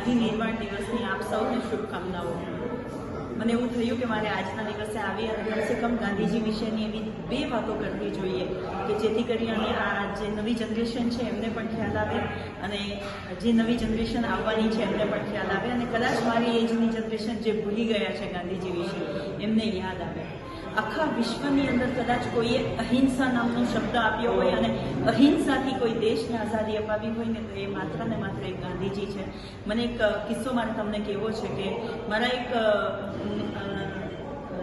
ગાંધી નિર્વાણ દિવસની આપ સૌને શુભકામનાઓ। મને એવું થયું કે મારે આજના દિવસે આવી અને કમસે કમ ગાંધીજી વિશેની એવી બે વાતો કરવી જોઈએ કે જેથી કરીને આ જે નવી જનરેશન છે એમને પણ ખ્યાલ આવે અને જે નવી જનરેશન આવવાની છે એમને પણ ખ્યાલ આવે અને કદાચ મારી એજની જનરેશન જે ભૂલી ગયા છે ગાંધીજી વિશે એમને યાદ આવે। આખા વિશ્વની અંદર કદાચ કોઈએ અહિંસા નામનો શબ્દ આપ્યો હોય અને અહિંસાથી કોઈ દેશને આઝાદી અપાવી હોય ને તો એ માત્ર ને માત્ર એક ગાંધીજી છે। મને એક કિસ્સો મારે તમને કહેવો છે કે મારા એક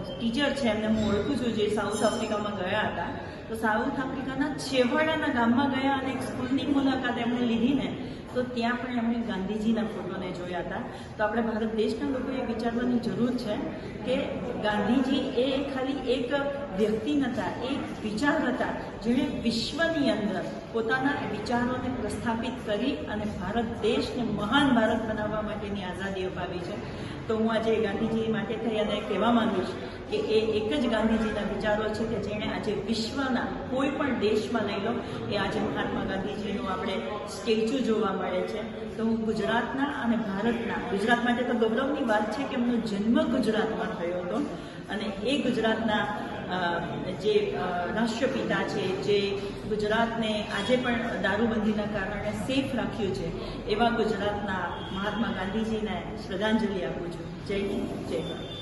ટીચર છે, એમને હું ઓળખું છું, જે સાઉથ આફ્રિકામાં ગયા હતા। તો સાઉથ આફ્રિકાના છેવાડાના ગામમાં ગયા અને એક સ્કૂલની મુલાકાત એમણે લીધી ને તો ત્યાં પણ એમણે ગાંધીજીના ફોટોને જોયા હતા। તો આપણે ભારત દેશના લોકોએ વિચારવાની જરૂર છે કે ગાંધીજી એ ખાલી એક વ્યક્તિ નહોતા, એક વિચાર હતા જેણે વિશ્વની અંદર પોતાના વિચારોને પ્રસ્થાપિત કરી અને ભારત દેશને મહાન ભારત બનાવવા માટેની આઝાદી અપાવી છે। તો હું આજે ગાંધીજી માટે થઈ અને કહેવા માંગીશ કે એ એક જ ગાંધીજીના વિચારો છે કે જેણે આજે વિશ્વના કોઈ પણ દેશમાં લઈ લો એ આજે મહાત્મા ગાંધીજીનું આપણે સ્ટેચ્યુ જોવા મળે છે। તો હું ગુજરાતના અને ભારતના, ગુજરાત માટે તો ગૌરવની વાત છે કે એમનો જન્મ ગુજરાતમાં થયો હતો અને એ ગુજરાતના જે રાષ્ટ્રપિતા છે, જે ગુજરાતને આજે પણ દારૂબંધીના કારણે સેફ રાખ્યું છે, એવા ગુજરાતના મહાત્મા ગાંધીજીને શ્રદ્ધાંજલિ આપું છું। જય હિન્દ, જય ભારત।